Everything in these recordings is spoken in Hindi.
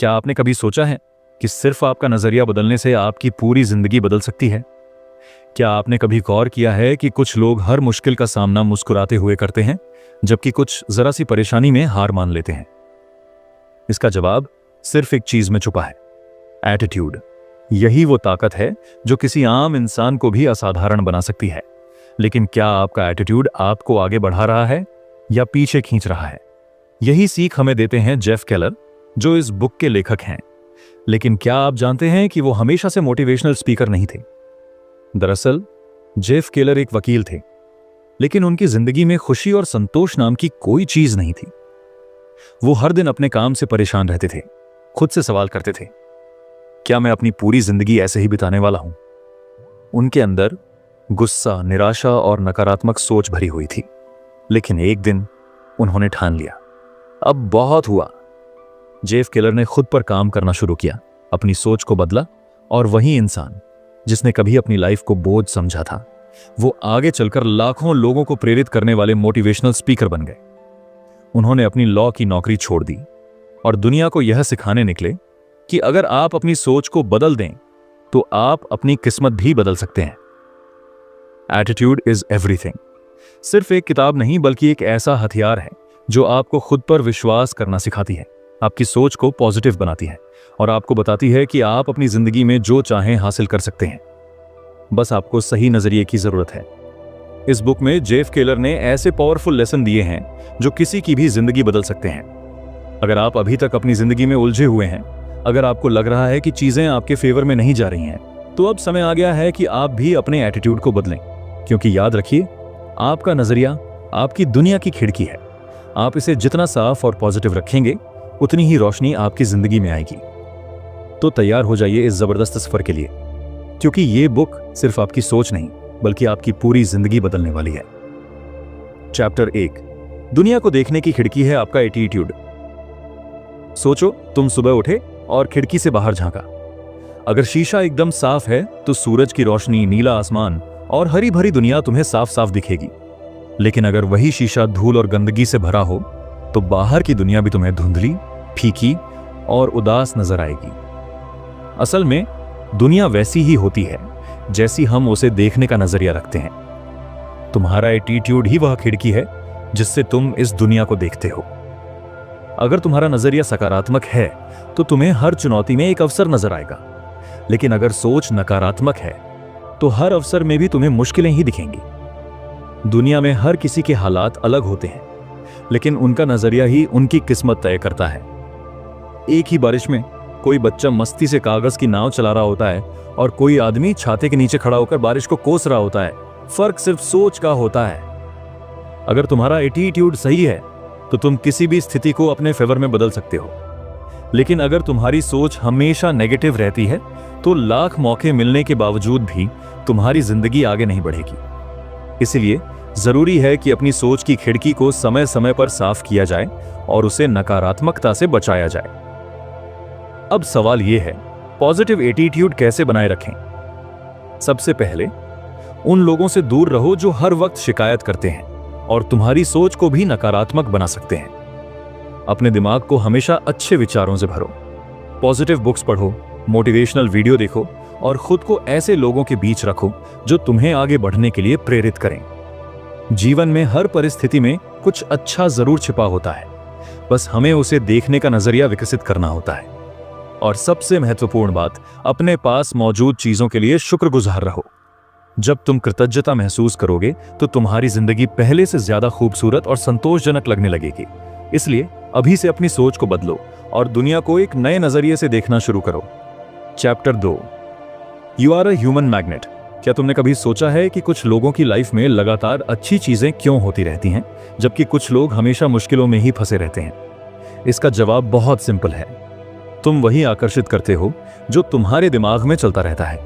क्या आपने कभी सोचा है कि सिर्फ आपका नजरिया बदलने से आपकी पूरी जिंदगी बदल सकती है? क्या आपने कभी गौर किया है कि कुछ लोग हर मुश्किल का सामना मुस्कुराते हुए करते हैं, जबकि कुछ जरा सी परेशानी में हार मान लेते हैं? इसका जवाब सिर्फ एक चीज में छुपा है, एटीट्यूड। यही वो ताकत है जो किसी आम इंसान को भी असाधारण बना सकती है। लेकिन क्या आपका एटीट्यूड आपको आगे बढ़ा रहा है या पीछे खींच रहा है? यही सीख हमें देते हैं जेफ केलर, जो इस बुक के लेखक हैं। लेकिन क्या आप जानते हैं कि वो हमेशा से मोटिवेशनल स्पीकर नहीं थे? दरअसल जेफ केलर एक वकील थे, लेकिन उनकी जिंदगी में खुशी और संतोष नाम की कोई चीज नहीं थी। वो हर दिन अपने काम से परेशान रहते थे, खुद से सवाल करते थे, क्या मैं अपनी पूरी जिंदगी ऐसे ही बिताने वाला हूं? उनके अंदर गुस्सा, निराशा और नकारात्मक सोच भरी हुई थी। लेकिन एक दिन उन्होंने ठान लिया, अब बहुत हुआ। जेफ केलर ने खुद पर काम करना शुरू किया, अपनी सोच को बदला, और वही इंसान जिसने कभी अपनी लाइफ को बोझ समझा था, वो आगे चलकर लाखों लोगों को प्रेरित करने वाले मोटिवेशनल स्पीकर बन गए। उन्होंने अपनी लॉ की नौकरी छोड़ दी और दुनिया को यह सिखाने निकले कि अगर आप अपनी सोच को बदल दें तो आप अपनी किस्मत भी बदल सकते हैं। एटीट्यूड इज एवरीथिंग सिर्फ एक किताब नहीं, बल्कि एक ऐसा हथियार है जो आपको खुद पर विश्वास करना सिखाती है, आपकी सोच को पॉजिटिव बनाती है और आपको बताती है कि आप अपनी जिंदगी में जो चाहें हासिल कर सकते हैं। बस आपको सही नजरिए की जरूरत है। इस बुक में जेफ केलर ने ऐसे पावरफुल लेसन दिए हैं जो किसी की भी जिंदगी बदल सकते हैं। अगर आप अभी तक अपनी जिंदगी में उलझे हुए हैं, अगर आपको लग रहा है कि चीजें आपके फेवर में नहीं जा रही हैं, तो अब समय आ गया है कि आप भी अपने एटीट्यूड को बदलें। क्योंकि याद रखिए, आपका नजरिया आपकी दुनिया की खिड़की है। आप इसे जितना साफ और पॉजिटिव रखेंगे, उतनी ही रोशनी आपकी जिंदगी में आएगी। तो तैयार हो जाइए इस जबरदस्त सफर के लिए, क्योंकि ये बुक सिर्फ आपकी सोच नहीं, बल्कि आपकी पूरी जिंदगी बदलने वाली है। चैप्टर 1, दुनिया को देखने की खिड़की है आपका एटीट्यूड। सोचो, तुम सुबह उठे और खिड़की से बाहर झांका। अगर शीशा एकदम साफ है तो सूरज की रोशनी, नीला आसमान और हरी भरी दुनिया तुम्हें साफ साफ दिखेगी। लेकिन अगर वही शीशा धूल और गंदगी से भरा हो तो बाहर की दुनिया भी तुम्हें धुंधली, फीकी और उदास नजर आएगी। असल में दुनिया वैसी ही होती है जैसी हम उसे देखने का नजरिया रखते हैं। तुम्हारा एटीट्यूड ही वह खिड़की है जिससे तुम इस दुनिया को देखते हो। अगर तुम्हारा नजरिया सकारात्मक है तो तुम्हें हर चुनौती में एक अवसर नजर आएगा। लेकिन अगर सोच नकारात्मक है तो हर अवसर में भी तुम्हें मुश्किलें ही दिखेंगी। दुनिया में हर किसी के हालात अलग होते हैं, लेकिन उनका नजरिया ही उनकी किस्मत तय करता है। एक ही बारिश में कोई बच्चा मस्ती से कागज की नाव चला रहा होता है और कोई आदमी छाते के नीचे खड़ा होकर बारिश को कोस रहा होता है। फर्क सिर्फ सोच का होता है। अगर तुम्हारा एटीट्यूड सही है तो तुम किसी भी स्थिति को अपने फेवर में बदल सकते हो। लेकिन अगर तुम्हारी सोच हमेशा नेगेटिव रहती है तो लाख मौके मिलने के बावजूद भी तुम्हारी जिंदगी आगे नहीं बढ़ेगी। इसलिए जरूरी है कि अपनी सोच की खिड़की को समय समय पर साफ किया जाए और उसे नकारात्मकता से बचाया जाए। अब सवाल यह है, पॉजिटिव एटीट्यूड कैसे बनाए रखें? सबसे पहले उन लोगों से दूर रहो जो हर वक्त शिकायत करते हैं और तुम्हारी सोच को भी नकारात्मक बना सकते हैं। अपने दिमाग को हमेशा अच्छे विचारों से भरो। पॉजिटिव बुक्स पढ़ो, मोटिवेशनल वीडियो देखो और खुद को ऐसे लोगों के बीच रखो जो तुम्हें आगे बढ़ने के लिए प्रेरित करें। जीवन में हर परिस्थिति में कुछ अच्छा जरूर छिपा होता है, बस हमें उसे देखने का नजरिया विकसित करना होता है। और सबसे महत्वपूर्ण बात, अपने पास मौजूद चीजों के लिए शुक्रगुजार रहो। जब तुम कृतज्ञता महसूस करोगे तो तुम्हारी जिंदगी पहले से ज्यादा खूबसूरत और संतोषजनक लगने लगेगी। इसलिए अभी से अपनी सोच को बदलो और दुनिया को एक नए नजरिए से देखना शुरू करो। Chapter 2, you are a human magnet. क्या तुमने कभी सोचा है कि कुछ लोगों की लाइफ में लगातार अच्छी चीजें क्यों होती रहती हैं, जबकि कुछ लोग हमेशा मुश्किलों में ही फंसे रहते हैं? इसका जवाब बहुत सिंपल है, तुम वही आकर्षित करते हो जो तुम्हारे दिमाग में चलता रहता है।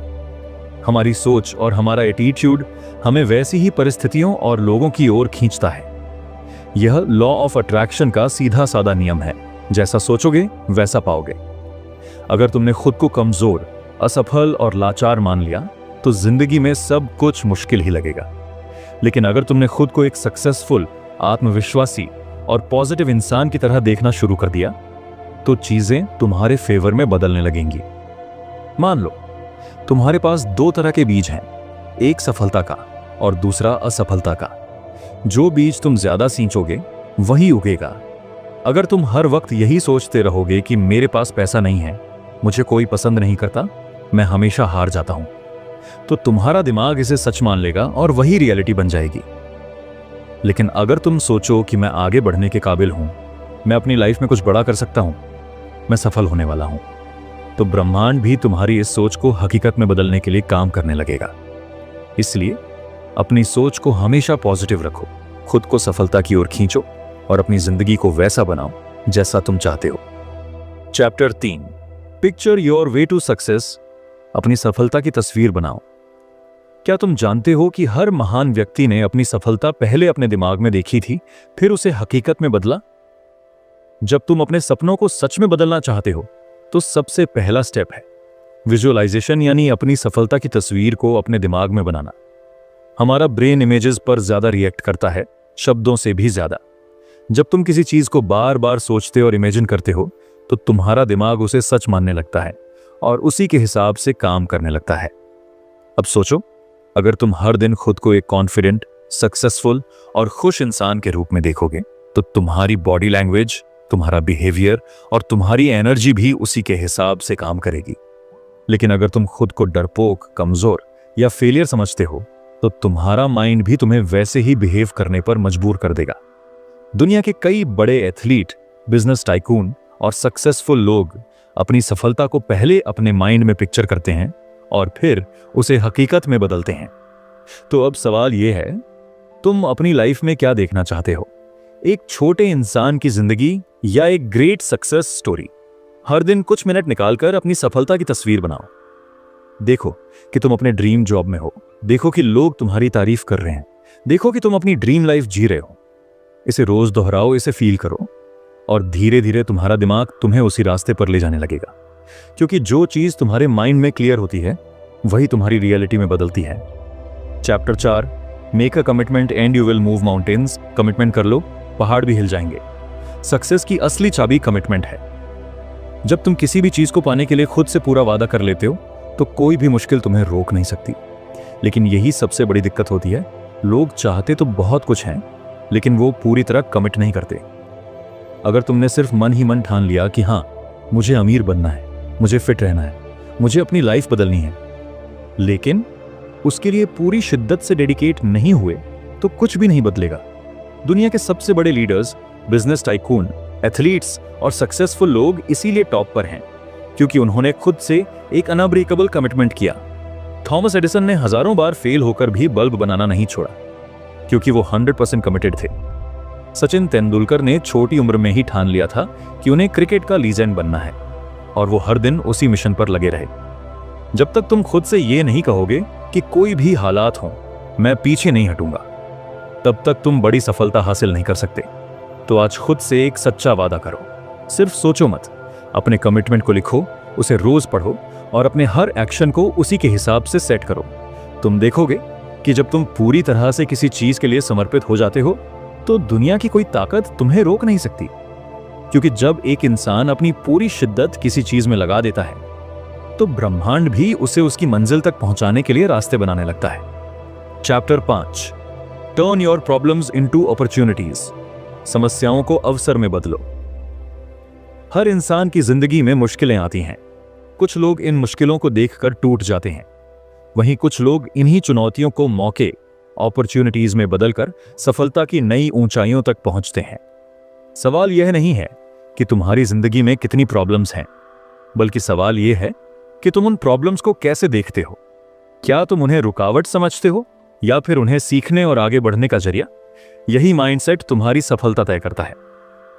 हमारी सोच और हमारा एटीट्यूड हमें वैसी ही परिस्थितियों और लोगों की ओर खींचता है। यह लॉ ऑफ अट्रैक्शन का सीधा साधा नियम है, जैसा सोचोगे वैसा पाओगे। अगर तुमने खुद को कमजोर, असफल और लाचार मान लिया तो जिंदगी में सब कुछ मुश्किल ही लगेगा। लेकिन अगर तुमने खुद को एक सक्सेसफुल, आत्मविश्वासी और पॉजिटिव इंसान की तरह देखना शुरू कर दिया तो चीजें तुम्हारे फेवर में बदलने लगेंगी। मान लो तुम्हारे पास दो तरह के बीज हैं, एक सफलता का और दूसरा असफलता का। जो बीज तुम ज्यादा सींचोगे वही उगेगा। अगर तुम हर वक्त यही सोचते रहोगे कि मेरे पास पैसा नहीं है, मुझे कोई पसंद नहीं करता, मैं हमेशा हार जाता हूं, तो तुम्हारा दिमाग इसे सच मान लेगा और वही रियलिटी बन जाएगी। लेकिन अगर तुम सोचो कि मैं आगे बढ़ने के काबिल हूं, मैं अपनी लाइफ में कुछ बड़ा कर सकता हूं, मैं सफल होने वाला हूं, तो ब्रह्मांड भी तुम्हारी इस सोच को हकीकत में बदलने के लिए काम करने लगेगा। इसलिए अपनी सोच को हमेशा पॉजिटिव रखो, खुद को सफलता की ओर खींचो और अपनी जिंदगी को वैसा बनाओ जैसा तुम चाहते हो। Chapter 3, picture your way to success. अपनी सफलता की तस्वीर बनाओ। क्या तुम जानते हो कि हर महान व्यक्ति ने अपनी सफलता पहले अपने दिमाग में देखी थी, फिर उसे हकीकत में बदला? जब तुम अपने सपनों को सच में बदलना चाहते हो तो सबसे पहला स्टेप है विजुअलाइजेशन, यानी अपनी सफलता की तस्वीर को अपने दिमाग में बनाना। हमारा ब्रेन इमेजेस पर ज्यादा रिएक्ट करता है, शब्दों से भी ज्यादा। जब तुम किसी चीज को बार बार सोचते और इमेजिन करते हो तो तुम्हारा दिमाग उसे सच मानने लगता है और उसी के हिसाब से काम करने लगता है। अब सोचो, अगर तुम हर दिन खुद को एक कॉन्फिडेंट, सक्सेसफुल और खुश इंसान के रूप में देखोगे तो तुम्हारी बॉडी लैंग्वेज, तुम्हारा बिहेवियर और तुम्हारी एनर्जी भी उसी के हिसाब से काम करेगी। लेकिन अगर तुम खुद को डरपोक, कमजोर या फेलियर समझते हो तो तुम्हारा माइंड भी तुम्हें वैसे ही बिहेव करने पर मजबूर कर देगा। दुनिया के कई बड़े एथलीट, बिजनेस टाइकून और सक्सेसफुल लोग अपनी सफलता को पहले अपने माइंड में पिक्चर करते हैं और फिर उसे हकीकत में बदलते हैं। तो अब सवाल यह है, तुम अपनी लाइफ में क्या देखना चाहते हो? एक छोटे इंसान की जिंदगी या एक ग्रेट सक्सेस स्टोरी? हर दिन कुछ मिनट निकालकर अपनी सफलता की तस्वीर बनाओ। देखो कि तुम अपने ड्रीम जॉब में हो, देखो कि लोग तुम्हारी तारीफ कर रहे हैं, देखो कि तुम अपनी ड्रीम लाइफ जी रहे हो। इसे रोज दोहराओ, इसे फील करो और धीरे धीरे तुम्हारा दिमाग तुम्हें उसी रास्ते पर ले जाने लगेगा। क्योंकि जो चीज तुम्हारे माइंड में क्लियर होती है वही तुम्हारी रियलिटी में बदलती है। Chapter 4, make a commitment and you will move mountains. Commitment कर लो, पहाड़ भी हिल जाएंगे। सक्सेस की असली चाबी कमिटमेंट है। जब तुम किसी भी चीज को पाने के लिए खुद से पूरा वादा कर लेते हो तो कोई भी मुश्किल तुम्हें रोक नहीं सकती। लेकिन यही सबसे बड़ी दिक्कत होती है, लोग चाहते तो बहुत कुछ हैं लेकिन वो पूरी तरह कमिट नहीं करते। अगर तुमने सिर्फ मन ही मन ठान लिया कि हाँ, मुझे अमीर बनना है, मुझे फिट रहना है, मुझे अपनी लाइफ बदलनी है, लेकिन उसके लिए पूरी शिद्दत से डेडिकेट नहीं हुए तो कुछ भी नहीं बदलेगा। दुनिया के सबसे बड़े लीडर्स, बिजनेस टाइकून, एथलीट्स और सक्सेसफुल लोग इसीलिए टॉप पर हैं क्योंकि उन्होंने खुद से एक अनब्रेकेबल कमिटमेंट किया। थॉमस एडिसन ने हजारों बार फेल होकर भी बल्ब बनाना नहीं छोड़ा क्योंकि वो 100% कमिटेड थे। सचिन तेंदुलकर ने छोटी उम्र में ही ठान लिया था कि उन्हें क्रिकेट का लीजेंड बनना है और वो हर दिन उसी मिशन पर लगे रहे। जब तक तुम खुद से ये नहीं कहोगे कि कोई भी हालात हो मैं पीछे नहीं हटूंगा, तब तक तुम बड़ी सफलता हासिल नहीं कर सकते। तो आज खुद से एक सच्चा वादा करो। सिर्फ सोचो मत, अपने कमिटमेंट को लिखो, उसे रोज पढ़ो और अपने हर एक्शन को उसी के हिसाब से सेट करो। तुम देखोगे कि जब तुम पूरी तरह से किसी चीज के लिए समर्पित हो जाते हो तो दुनिया की कोई ताकत तुम्हें रोक नहीं सकती। क्योंकि जब एक इंसान अपनी पूरी शिद्दत किसी चीज में लगा देता है तो ब्रह्मांड भी उसे उसकी मंजिल तक पहुंचाने के लिए रास्ते बनाने लगता है। Chapter 5, turn your problems into opportunities. समस्याओं को अवसर में बदलो। हर इंसान की जिंदगी में मुश्किलें आती हैं। कुछ लोग इन मुश्किलों को देखकर टूट जाते हैं, वहीं कुछ लोग इन्हीं चुनौतियों को मौके, अपॉर्चुनिटीज में बदलकर सफलता की नई ऊंचाइयों तक पहुंचते हैं। सवाल यह नहीं है कि तुम्हारी जिंदगी में कितनी प्रॉब्लम्स हैं, बल्कि सवाल यह है कि तुम उन प्रॉब्लम्स को कैसे देखते हो। क्या तुम उन्हें रुकावट समझते हो या फिर उन्हें सीखने और आगे बढ़ने का जरिया? यही माइंडसेट तुम्हारी सफलता तय करता है।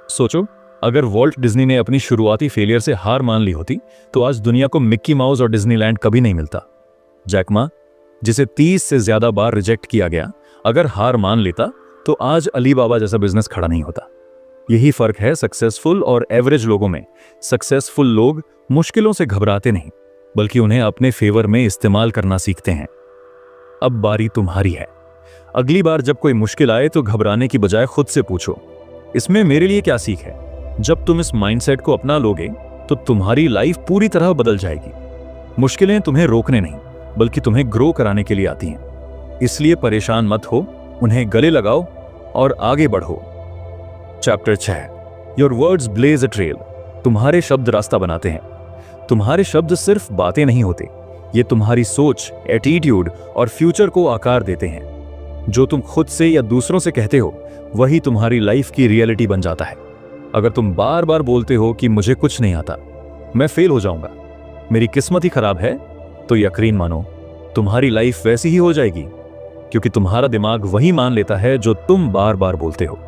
सोचो, अगर वॉल्ट डिज्नी ने अपनी शुरुआती फेलियर से हार मान ली होती तो आज दुनिया को मिक्की माउस और डिज्नीलैंड कभी नहीं मिलता। जैक मा, जिसे 30 से ज्यादा बार रिजेक्ट किया गया, अगर हार मान लेता तो आज अली बाबा जैसा बिजनेस खड़ा नहीं होता। यही फर्क है सक्सेसफुल और एवरेज लोगों में। सक्सेसफुल लोग मुश्किलों से घबराते नहीं, बल्कि उन्हें अपने फेवर में इस्तेमाल करना सीखते हैं। अब बारी तुम्हारी है। अगली बार जब कोई मुश्किल आए तो घबराने की बजाय खुद से पूछो, इसमें मेरे लिए क्या सीख है? जब तुम इस माइंडसेट को अपना लोगे तो तुम्हारी लाइफ पूरी तरह बदल जाएगी। मुश्किलें तुम्हें रोकने नहीं बल्कि तुम्हें ग्रो कराने के लिए आती हैं। इसलिए परेशान मत हो, उन्हें गले लगाओ और आगे बढ़ो। Chapter 6, your words blaze a trail. तुम्हारे शब्द रास्ता बनाते हैं। तुम्हारे शब्द सिर्फ बातें नहीं होते, ये तुम्हारी सोच, एटीट्यूड और फ्यूचर को आकार देते हैं। जो तुम खुद से या दूसरों से कहते हो वही तुम्हारी लाइफ की रियलिटी बन जाता है। अगर तुम बार बार बोलते हो कि मुझे कुछ नहीं आता, मैं फेल हो जाऊंगा, मेरी किस्मत ही खराब है, तो यकीन मानो तुम्हारी लाइफ वैसी ही हो जाएगी, क्योंकि तुम्हारा दिमाग वही मान लेता है जो तुम बार बार बोलते हो।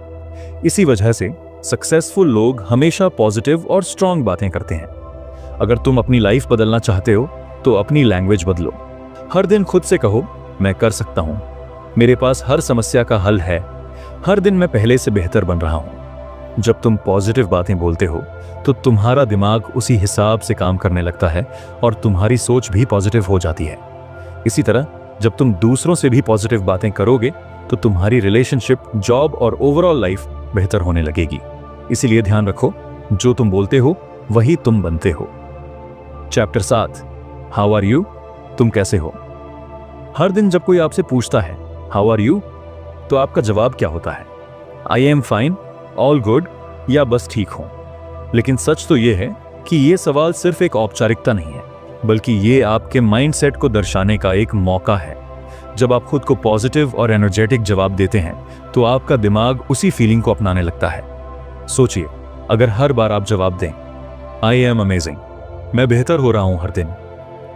इसी वजह से सक्सेसफुल लोग हमेशा पॉजिटिव और स्ट्रांग बातें करते हैं। अगर तुम अपनी लाइफ बदलना चाहते हो तो अपनी लैंग्वेज बदलो। हर दिन खुद से कहो, मैं कर सकता हूं, मेरे पास हर समस्या का हल है, हर दिन मैं पहले से बेहतर बन रहा हूं। जब तुम पॉजिटिव बातें बोलते हो तो तुम्हारा दिमाग उसी हिसाब से काम करने लगता है और तुम्हारी सोच भी पॉजिटिव हो जाती है। इसी तरह जब तुम दूसरों से भी पॉजिटिव बातें करोगे तो तुम्हारी रिलेशनशिप, जॉब और ओवरऑल लाइफ बेहतर होने लगेगी। इसीलिए ध्यान रखो, जो तुम बोलते हो वही तुम बनते हो। Chapter 7, how are you. तुम कैसे हो। हर दिन जब कोई आपसे पूछता है हाउ आर यू, तो आपका जवाब क्या होता है? I am fine, all good या बस ठीक हूं। लेकिन सच तो यह है कि यह सवाल सिर्फ एक औपचारिकता नहीं है, बल्कि यह आपके माइंडसेट को दर्शाने का एक मौका है। जब आप खुद को पॉजिटिव और एनर्जेटिक जवाब देते हैं तो आपका दिमाग उसी फीलिंग को अपनाने लगता है। सोचिए, अगर हर बार आप जवाब दें आई एम अमेजिंग, मैं बेहतर हो रहा हूं हर दिन,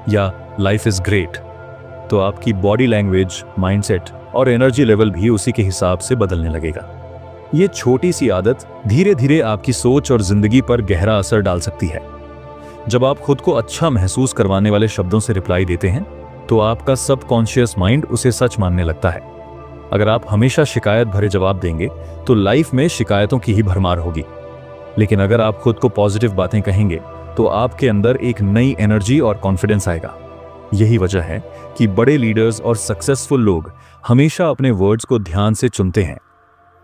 या लाइफ इज ग्रेट, तो आपकी बॉडी लैंग्वेज, माइंडसेट और एनर्जी लेवल भी उसी के हिसाब से बदलने लगेगा। ये छोटी सी आदत धीरे धीरे आपकी सोच और जिंदगी पर गहरा असर डाल सकती है। जब आप खुद को अच्छा महसूस करवाने वाले शब्दों से रिप्लाई देते हैं तो आपका सबकॉन्शियस माइंड उसे सच मानने लगता है। अगर आप हमेशा शिकायत भरे जवाब देंगे तो लाइफ में शिकायतों की ही भरमार होगी। लेकिन अगर आप खुद को पॉजिटिव बातें कहेंगे तो आपके अंदर एक नई एनर्जी और कॉन्फिडेंस आएगा। यही वजह है कि बड़े लीडर्स और सक्सेसफुल लोग हमेशा अपने वर्ड्स को ध्यान से चुनते हैं।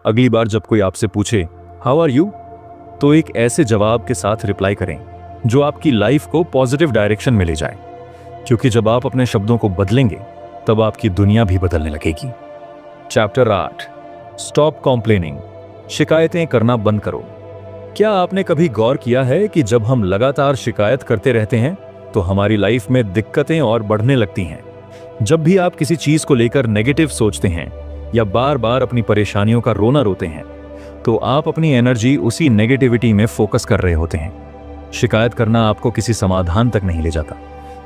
अगली बार जब कोई आपसे पूछे हाउ आर यू, तो एक ऐसे जवाब के साथ रिप्लाई करें जो आपकी लाइफ को पॉजिटिव डायरेक्शन में ले जाए, क्योंकि जब आप अपने शब्दों को बदलेंगे तब आपकी दुनिया भी बदलने लगेगी। Chapter 8, stop complaining. शिकायतें करना बंद करो। क्या आपने कभी गौर किया है कि जब हम लगातार शिकायत करते रहते हैं तो हमारी लाइफ में दिक्कतें और बढ़ने लगती हैं? जब भी आप किसी चीज को लेकर नेगेटिव सोचते हैं या बार बार अपनी परेशानियों का रोना रोते हैं तो आप अपनी एनर्जी उसी नेगेटिविटी में फोकस कर रहे होते हैं। शिकायत करना आपको किसी समाधान तक नहीं ले जाता,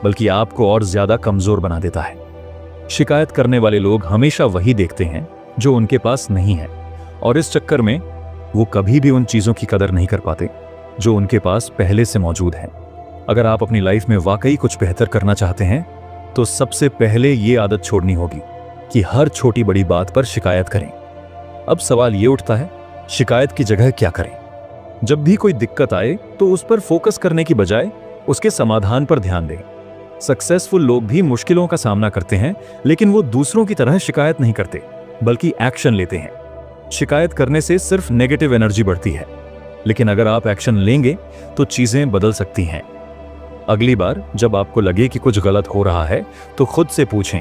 बल्कि आपको और ज्यादा कमजोर बना देता है। शिकायत करने वाले लोग हमेशा वही देखते हैं जो उनके पास नहीं है, और इस चक्कर में वो कभी भी उन चीजों की कदर नहीं कर पाते जो उनके पास पहले से मौजूद है। अगर आप अपनी लाइफ में वाकई कुछ बेहतर करना चाहते हैं तो सबसे पहले ये आदत छोड़नी होगी कि हर छोटी बड़ी बात पर शिकायत करें। अब सवाल ये उठता है, शिकायत की जगह क्या करें? जब भी कोई दिक्कत आए तो उस पर फोकस करने की बजाय उसके समाधान पर ध्यान दें। सक्सेसफुल लोग भी मुश्किलों का सामना करते हैं, लेकिन वो दूसरों की तरह शिकायत नहीं करते, बल्कि एक्शन लेते हैं। शिकायत करने से सिर्फ नेगेटिव एनर्जी बढ़ती है, लेकिन अगर आप एक्शन लेंगे तो चीजें बदल सकती हैं। अगली बार जब आपको लगे कि कुछ गलत हो रहा है तो खुद से पूछें,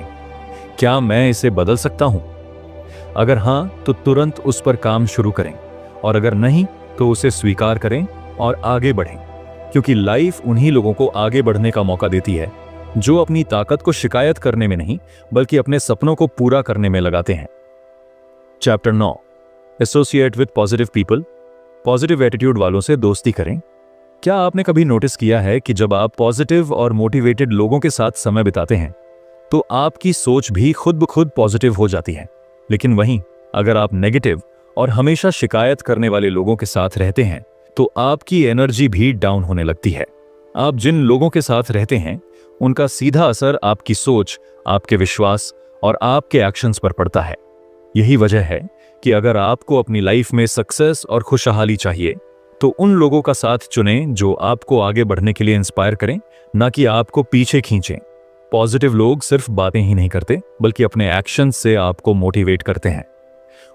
क्या मैं इसे बदल सकता हूं? अगर हां, तो तुरंत उस पर काम शुरू करें, और अगर नहीं तो उसे स्वीकार करें और आगे बढ़ें, क्योंकि लाइफ उन्हीं लोगों को आगे बढ़ने का मौका देती है जो अपनी ताकत को शिकायत करने में नहीं बल्कि अपने सपनों को पूरा करने में लगाते हैं। Chapter 9, associate with positive people. Positive attitude वालों से दोस्ती करें। क्या आपने कभी नोटिस किया है कि जब आप पॉजिटिव और मोटिवेटेड लोगों के साथ समय बिताते हैं तो आपकी सोच भी खुद ब खुद पॉजिटिव हो जाती है। लेकिन वहीं अगर आप नेगेटिव और हमेशा शिकायत करने वाले लोगों के साथ रहते हैं तो आपकी एनर्जी भी डाउन होने लगती है। आप जिन लोगों के साथ रहते हैं उनका सीधा असर आपकी सोच, आपके विश्वास और आपके एक्शंस पर पड़ता है। यही वजह है कि अगर आपको अपनी लाइफ में सक्सेस और खुशहाली चाहिए तो उन लोगों का साथ चुनें जो आपको आगे बढ़ने के लिए इंस्पायर करें, ना कि आपको पीछे खींचें। पॉजिटिव लोग सिर्फ बातें ही नहीं करते बल्कि अपने एक्शन से आपको मोटिवेट करते हैं।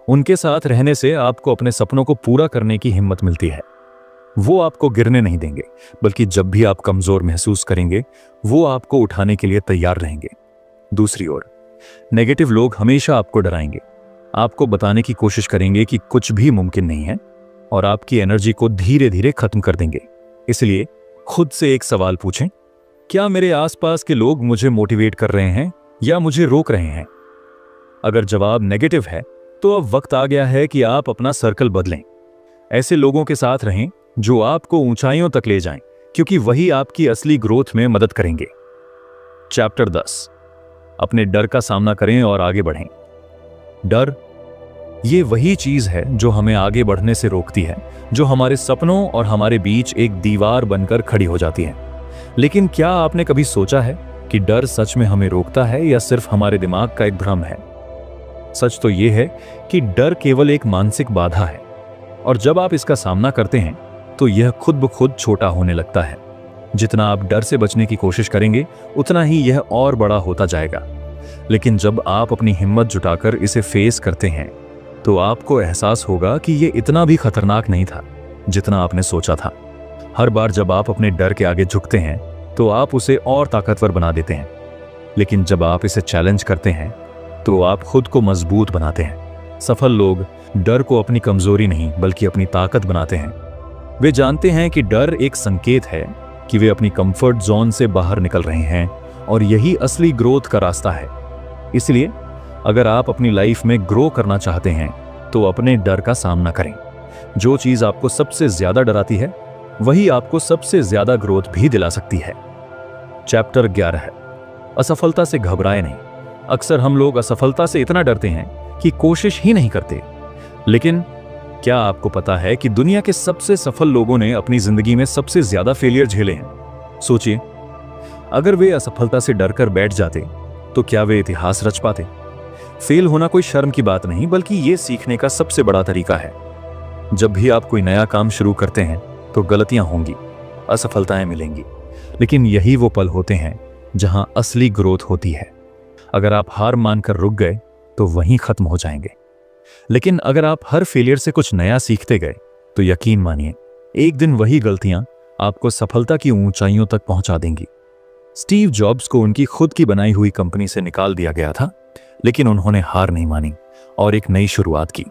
उनके साथ रहने से आपको अपने सपनों को पूरा करने की हिम्मत मिलती है। वो आपको गिरने नहीं देंगे, बल्कि जब भी आप कमजोर महसूस करेंगे वो आपको उठाने के लिए तैयार रहेंगे। दूसरी ओर नेगेटिव लोग हमेशा आपको डराएंगे, आपको बताने की कोशिश करेंगे कि कुछ भी मुमकिन नहीं है और आपकी एनर्जी को धीरे धीरे खत्म कर देंगे। इसलिए खुद से एक सवाल पूछें, क्या मेरे आसपास के लोग मुझे मोटिवेट कर रहे हैं या मुझे रोक रहे हैं? अगर जवाब नेगेटिव है तो अब वक्त आ गया है कि आप अपना सर्कल बदलें। ऐसे लोगों के साथ रहें जो आपको ऊंचाइयों तक ले जाएं, क्योंकि वही आपकी असली ग्रोथ में मदद करेंगे। चैप्टर 10, अपने डर का सामना करें और आगे बढ़ें। डर ये वही चीज है जो हमें आगे बढ़ने से रोकती है, जो हमारे सपनों और हमारे बीच एक दीवार बनकर खड़ी हो जाती है। लेकिन क्या आपने कभी सोचा है कि डर सच में हमें रोकता है या सिर्फ हमारे दिमाग का एक भ्रम है? सच तो यह है कि डर केवल एक मानसिक बाधा है, और जब आप इसका सामना करते हैं तो यह खुद ब खुद छोटा होने लगता है। जितना आप डर से बचने की कोशिश करेंगे उतना ही यह और बड़ा होता जाएगा। लेकिन जब आप अपनी हिम्मत जुटाकर इसे फेस करते हैं तो आपको एहसास होगा कि यह इतना भी खतरनाक नहीं था जितना आपने सोचा था। हर बार जब आप अपने डर के आगे झुकते हैं तो आप उसे और ताकतवर बना देते हैं, लेकिन जब आप इसे चैलेंज करते हैं तो आप खुद को मजबूत बनाते हैं। सफल लोग डर को अपनी कमजोरी नहीं बल्कि अपनी ताकत बनाते हैं। वे जानते हैं कि डर एक संकेत है कि वे अपनी कंफर्ट जोन से बाहर निकल रहे हैं और यही असली ग्रोथ का रास्ता है। इसलिए अगर आप अपनी लाइफ में ग्रो करना चाहते हैं तो अपने डर का सामना करें। जो चीज आपको सबसे ज्यादा डराती है वही आपको सबसे ज्यादा ग्रोथ भी दिला सकती है। चैप्टर 11 है, असफलता से घबराए नहीं। अक्सर हम लोग असफलता से इतना डरते हैं कि कोशिश ही नहीं करते। लेकिन क्या आपको पता है कि दुनिया के सबसे सफल लोगों ने अपनी जिंदगी में सबसे ज्यादा फेलियर झेले हैं? सोचिए, अगर वे असफलता से डरकर बैठ जाते तो क्या वे इतिहास रच पाते? फेल होना कोई शर्म की बात नहीं बल्कि यह सीखने का सबसे बड़ा तरीका है। जब भी आप कोई नया काम शुरू करते हैं तो गलतियां होंगी, असफलताएं मिलेंगी, लेकिन यही वो पल होते हैं जहां असली ग्रोथ होती है। अगर आप हार मानकर रुक गए तो वहीं खत्म हो जाएंगे, लेकिन अगर आप हर फेलियर से कुछ नया सीखते गए तो यकीन मानिए एक दिन वही गलतियां आपको सफलता की ऊंचाइयों तक पहुंचा देंगी। स्टीव जॉब्स को उनकी खुद की बनाई हुई कंपनी से निकाल दिया गया था, लेकिन उन्होंने हार नहीं मानी और एक नई शुरुआत की,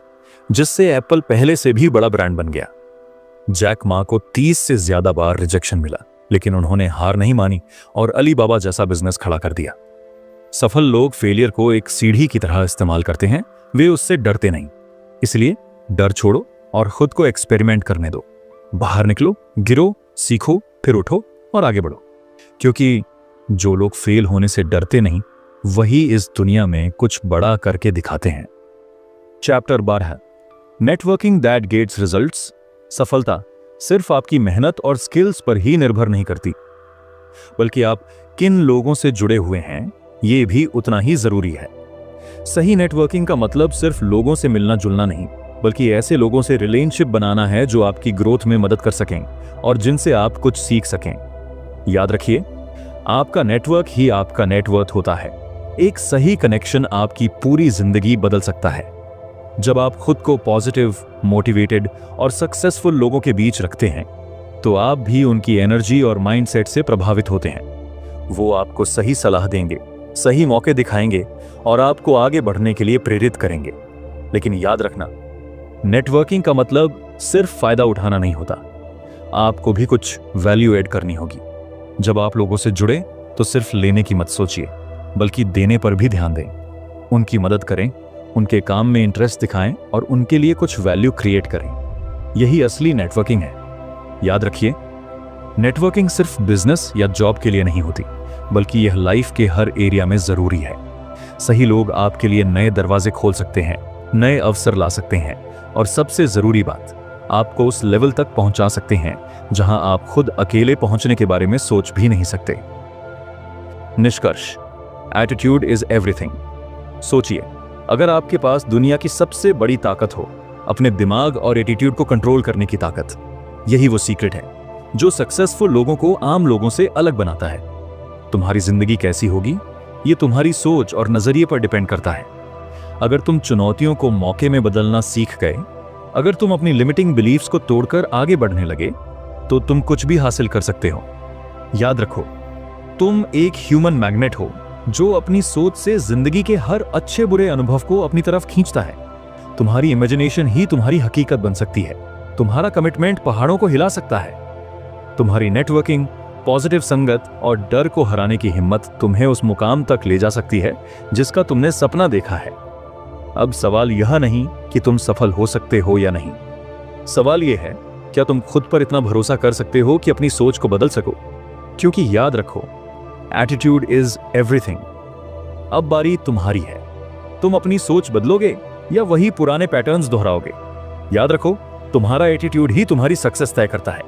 जिससे एप्पल पहले से भी बड़ा ब्रांड बन गया। जैक मा को 30 से ज्यादा बार रिजेक्शन मिला, लेकिन उन्होंने हार नहीं मानी और अली बाबा जैसा बिजनेस खड़ा कर दिया। सफल लोग फेलियर को एक सीढ़ी की तरह इस्तेमाल करते हैं, वे उससे डरते नहीं। इसलिए डर छोड़ो और खुद को एक्सपेरिमेंट करने दो। बाहर निकलो, गिरो, सीखो, फिर उठो और आगे बढ़ो, क्योंकि जो लोग फेल होने से डरते नहीं वही इस दुनिया में कुछ बड़ा करके दिखाते हैं। Chapter 12, networking that gets results. सफलता सिर्फ आपकी मेहनत और स्किल्स पर ही निर्भर नहीं करती, बल्कि आप किन लोगों से जुड़े हुए हैं ये भी उतना ही जरूरी है। सही नेटवर्किंग का मतलब सिर्फ लोगों से मिलना जुलना नहीं, बल्कि ऐसे लोगों से रिलेशनशिप बनाना है जो आपकी ग्रोथ में मदद कर सकें और जिनसे आप कुछ सीख सकें। याद रखिए, आपका नेटवर्क ही आपका नेटवर्थ होता है। एक सही कनेक्शन आपकी पूरी जिंदगी बदल सकता है। जब आप खुद को पॉजिटिव, मोटिवेटेड और सक्सेसफुल लोगों के बीच रखते हैं तो आप भी उनकी एनर्जी और माइंडसेट से प्रभावित होते हैं। वो आपको सही सलाह देंगे, सही मौके दिखाएंगे और आपको आगे बढ़ने के लिए प्रेरित करेंगे। लेकिन याद रखना, नेटवर्किंग का मतलब सिर्फ फायदा उठाना नहीं होता, आपको भी कुछ वैल्यू ऐड करनी होगी। जब आप लोगों से जुड़े तो सिर्फ लेने की मत सोचिए, बल्कि देने पर भी ध्यान दें। उनकी मदद करें, उनके काम में इंटरेस्ट दिखाएं और उनके लिए कुछ वैल्यू क्रिएट करें। यही असली नेटवर्किंग है। याद रखिए, नेटवर्किंग सिर्फ बिजनेस या जॉब के लिए नहीं होती, बल्कि यह लाइफ के हर एरिया में जरूरी है। सही लोग आपके लिए नए दरवाजे खोल सकते हैं, नए अवसर ला सकते हैं और सबसे जरूरी बात, आपको उस लेवल तक पहुंचा सकते हैं जहां आप खुद अकेले पहुंचने के बारे में सोच भी नहीं सकते। निष्कर्ष, एटीट्यूड इज एवरीथिंग। सोचिए, अगर आपके पास दुनिया की सबसे बड़ी ताकत हो, अपने दिमाग और एटीट्यूड को कंट्रोल करने की ताकत, यही वो सीक्रेट है जो सक्सेसफुल लोगों को आम लोगों से अलग बनाता है। तुम्हारी जिंदगी कैसी होगी ये तुम्हारी सोच और नजरिए पर डिपेंड करता है। अगर तुम चुनौतियों को मौके में बदलना सीख गए, अगर तुम अपनी लिमिटिंग बिलीफ्स को तोड़कर आगे बढ़ने लगे, तो तुम कुछ भी हासिल कर सकते हो। याद रखो, तुम एक ह्यूमन मैग्नेट हो जो अपनी सोच से जिंदगी के हर अच्छे बुरे अनुभव को अपनी तरफ खींचता है। तुम्हारी इमेजिनेशन ही तुम्हारी हकीकत बन सकती है। तुम्हारा कमिटमेंट पहाड़ों को हिला सकता है। तुम्हारी नेटवर्किंग, पॉजिटिव संगत और डर को हराने की हिम्मत तुम्हें उस मुकाम तक ले जा सकती है जिसका तुमने सपना देखा है। अब सवाल यह नहीं कि तुम सफल हो सकते हो या नहीं, सवाल यह है क्या तुम खुद पर इतना भरोसा कर सकते हो कि अपनी सोच को बदल सको। क्योंकि याद रखो, एटीट्यूड इज एवरीथिंग। अब बारी तुम्हारी है। तुम अपनी सोच बदलोगे या वही पुराने पैटर्न्स दोहराओगे। याद रखो, तुम्हारा एटीट्यूड ही तुम्हारी सक्सेस तय करता है।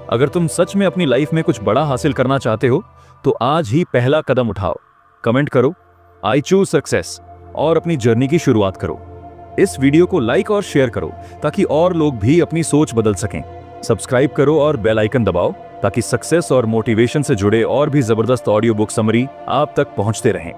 अगर तुम सच में अपनी लाइफ में कुछ बड़ा हासिल करना चाहते हो तो आज ही पहला कदम उठाओ। कमेंट करो आई चूज सक्सेस और अपनी जर्नी की शुरुआत करो। इस वीडियो को लाइक और शेयर करो ताकि और लोग भी अपनी सोच बदल सकें। सब्सक्राइब करो और बेल आइकन दबाओ ताकि सक्सेस और मोटिवेशन से जुड़े और भी जबरदस्त ऑडियो बुक समरी आप तक पहुंचते रहें।